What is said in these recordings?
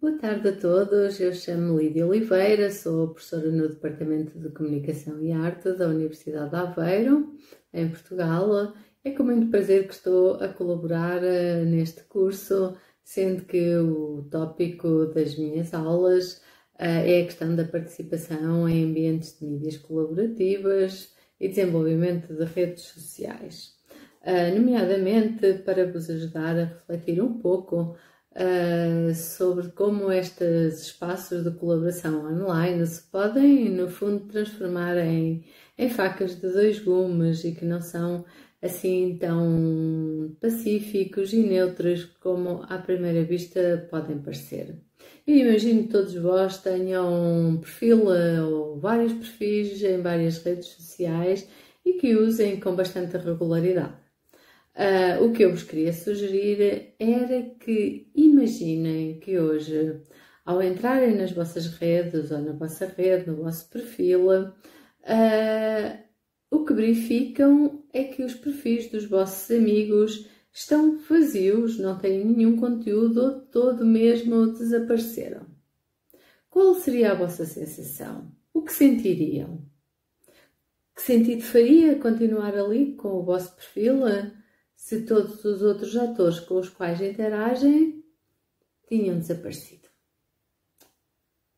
Boa tarde a todos, eu chamo-me Lídia Oliveira, sou professora no Departamento de Comunicação e Arte da Universidade de Aveiro, em Portugal. É com muito prazer que estou a colaborar neste curso, sendo que o tópico das minhas aulas é a questão da participação em ambientes de mídias colaborativas e desenvolvimento de redes sociais. Nomeadamente para vos ajudar a refletir um pouco sobre como estes espaços de colaboração online se podem, no fundo, transformar em facas de dois gumes e que não são assim tão pacíficos e neutros como à primeira vista podem parecer. Eu imagino que todos vós tenham um perfil ou vários perfis em várias redes sociais e que usem com bastante regularidade. O que eu vos queria sugerir era que imaginem que hoje, ao entrarem nas vossas redes ou na vossa rede, no vosso perfil, o que verificam é que os perfis dos vossos amigos estão vazios, não têm nenhum conteúdo, todo mesmo desapareceram. Qual seria a vossa sensação? O que sentiriam? Que sentido faria continuar ali com o vosso perfil se todos os outros atores com os quais interagem tinham desaparecido?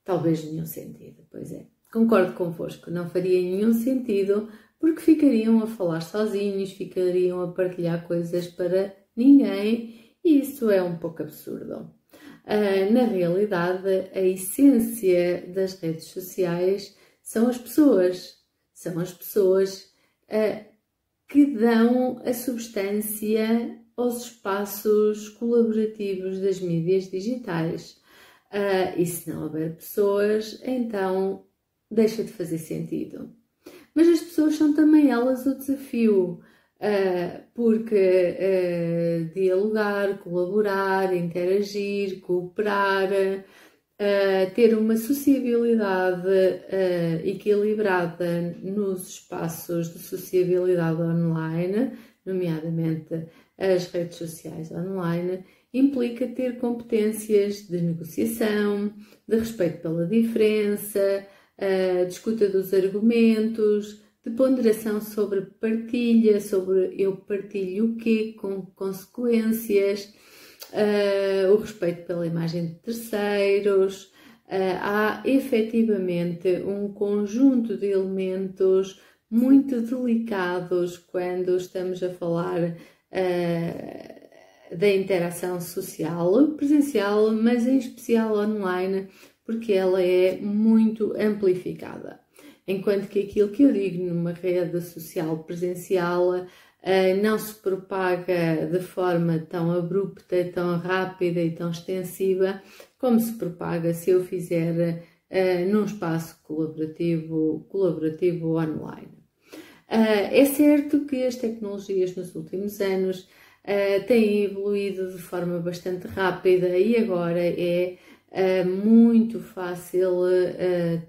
Talvez nenhum sentido, pois é. Concordo convosco, não faria nenhum sentido porque ficariam a falar sozinhos, ficariam a partilhar coisas para ninguém e isso é um pouco absurdo. Na realidade, a essência das redes sociais são as pessoas. São as pessoas que dão a substância aos espaços colaborativos das mídias digitais. E se não houver pessoas, então deixa de fazer sentido. Mas as pessoas são também elas o desafio, porque dialogar, colaborar, interagir, cooperar, ter uma sociabilidade equilibrada nos espaços de sociabilidade online, nomeadamente as redes sociais online, implica ter competências de negociação, de respeito pela diferença, de escuta dos argumentos, de ponderação sobre partilha, sobre eu partilho o quê, com consequências, o respeito pela imagem de terceiros. Há efetivamente um conjunto de elementos muito delicados quando estamos a falar da interação social, presencial, mas em especial online, porque ela é muito amplificada. Enquanto que aquilo que eu digo numa rede social presencial não se propaga de forma tão abrupta, tão rápida e tão extensiva como se propaga se eu fizer num espaço colaborativo online. É certo que as tecnologias nos últimos anos têm evoluído de forma bastante rápida e agora é muito fácil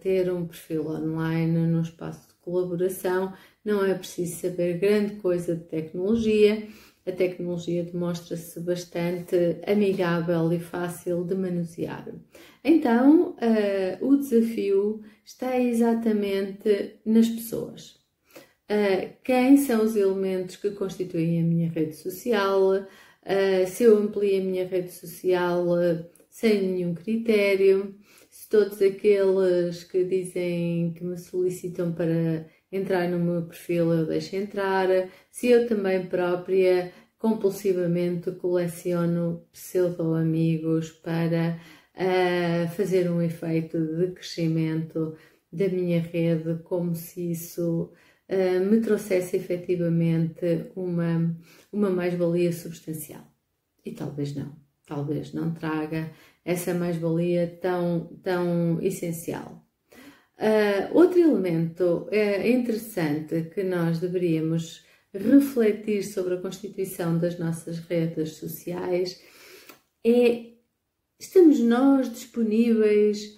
ter um perfil online num espaço de colaboração. Não é preciso saber grande coisa de tecnologia. A tecnologia demonstra-se bastante amigável e fácil de manusear. Então, o desafio está exatamente nas pessoas. Quem são os elementos que constituem a minha rede social? Se eu amplio a minha rede social sem nenhum critério, se todos aqueles que dizem que me solicitam para entrar no meu perfil eu deixo entrar, se eu também própria compulsivamente coleciono pseudo-amigos para fazer um efeito de crescimento da minha rede, como se isso me trouxesse efetivamente uma mais-valia substancial. E talvez não traga essa mais-valia tão essencial. Outro elemento interessante que nós deveríamos refletir sobre a constituição das nossas redes sociais é: estamos nós disponíveis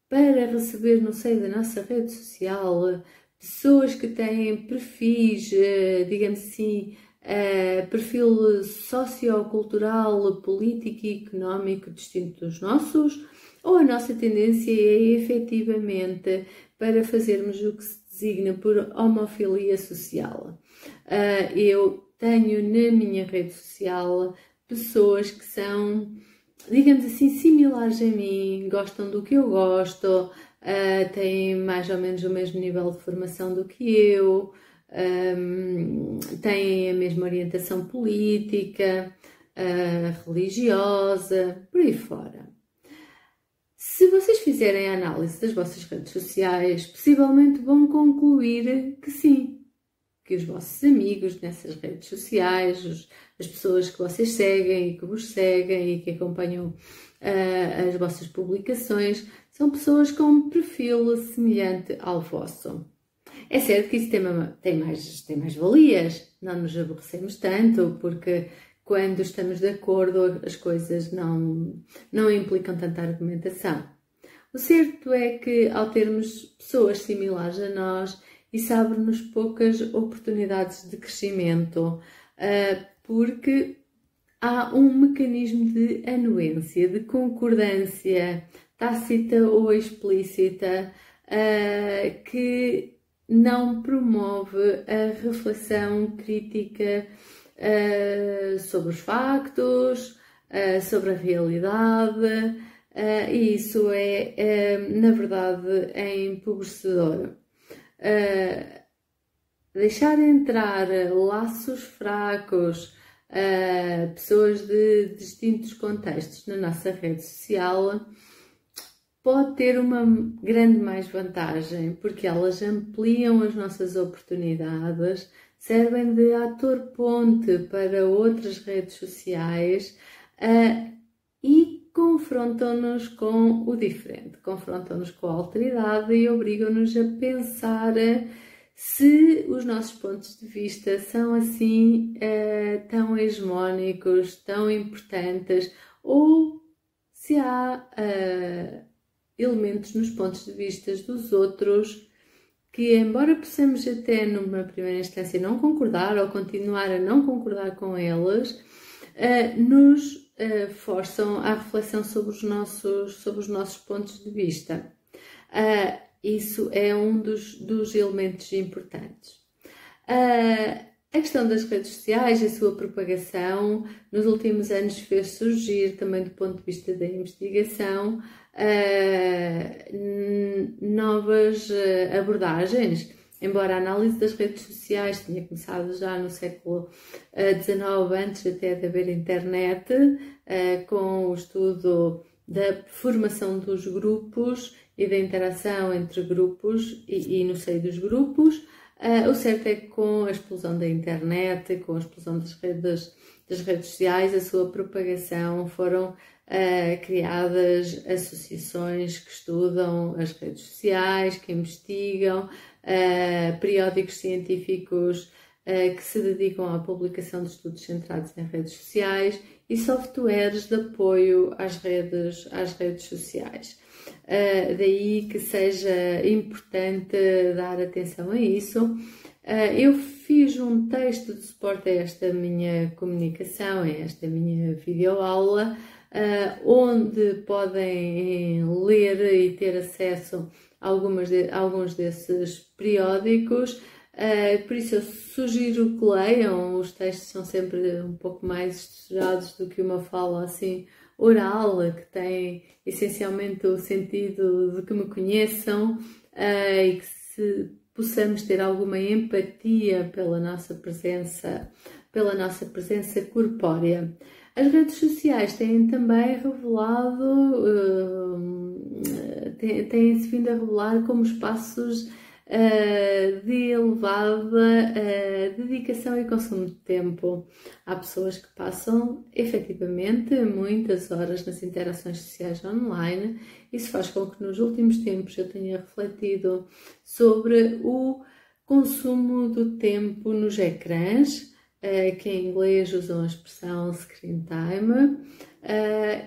para receber no seio da nossa rede social pessoas que têm perfis, digamos assim, perfil sociocultural, político e económico distinto dos nossos, ou a nossa tendência é efetivamente para fazermos o que se designa por homofilia social. Eu tenho na minha rede social pessoas que são, digamos assim, similares a mim, gostam do que eu gosto, têm mais ou menos o mesmo nível de formação do que eu, têm a mesma orientação política, religiosa, por aí fora. Se vocês fizerem a análise das vossas redes sociais, possivelmente vão concluir que sim, que os vossos amigos nessas redes sociais, as pessoas que vocês seguem e que vos seguem e que acompanham as vossas publicações, são pessoas com um perfil semelhante ao vosso. É certo que isso tem mais valias, não nos aborrecemos tanto, porque quando estamos de acordo as coisas não implicam tanta argumentação. O certo é que ao termos pessoas similares a nós, isso abre-nos poucas oportunidades de crescimento, porque há um mecanismo de anuência, de concordância, tácita ou explícita, que não promove a reflexão crítica sobre os factos, sobre a realidade, e isso na verdade, empobrecedor. Deixar entrar laços fracos, pessoas de distintos contextos na nossa rede social pode ter uma grande mais vantagem, porque elas ampliam as nossas oportunidades, servem de ator-ponte para outras redes sociais e confrontam-nos com o diferente, confrontam-nos com a alteridade e obrigam-nos a pensar se os nossos pontos de vista são assim tão hegemónicos, tão importantes, ou se há elementos nos pontos de vista dos outros que, embora possamos até numa primeira instância não concordar ou continuar a não concordar com eles, nos forçam à reflexão sobre os nossos pontos de vista. Isso é um dos elementos importantes. A questão das redes sociais, a sua propagação, nos últimos anos fez surgir, também do ponto de vista da investigação, novas abordagens. Embora a análise das redes sociais tenha começado já no século XIX, antes até de haver internet, com o estudo da formação dos grupos e da interação entre grupos e no seio dos grupos, o certo é que com a explosão da internet, com a explosão das redes sociais, a sua propagação, foram criadas associações que estudam as redes sociais, que investigam, periódicos científicos que se dedicam à publicação de estudos centrados em redes sociais e softwares de apoio às redes sociais. Daí que seja importante dar atenção a isso. Eu fiz um texto de suporte a esta minha comunicação, a esta minha videoaula, onde podem ler e ter acesso a alguns desses periódicos. Por isso eu sugiro que leiam, os textos são sempre um pouco mais estruturados do que uma fala assim oral, que tem essencialmente o sentido de que me conheçam e que possamos ter alguma empatia pela nossa presença corpórea. As redes sociais têm também revelado, têm-se vindo a revelar como espaços de elevada dedicação e consumo de tempo. Há pessoas que passam efetivamente muitas horas nas interações sociais online. Isso faz com que nos últimos tempos eu tenha refletido sobre o consumo do tempo nos ecrãs, que em inglês usam a expressão screen time,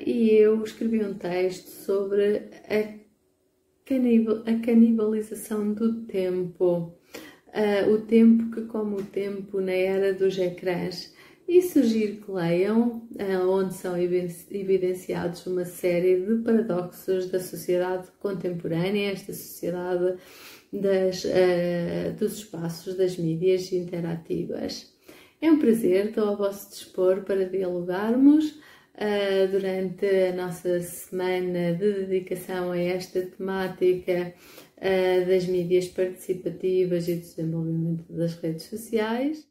e eu escrevi um texto sobre a canibalização do tempo, o tempo que come o tempo na era dos ecrãs. E sugiro que leiam, onde são evidenciados uma série de paradoxos da sociedade contemporânea, esta sociedade dos espaços das mídias interativas. É um prazer, estou ao vosso dispor para dialogarmos durante a nossa semana de dedicação a esta temática das mídias participativas e do desenvolvimento das redes sociais.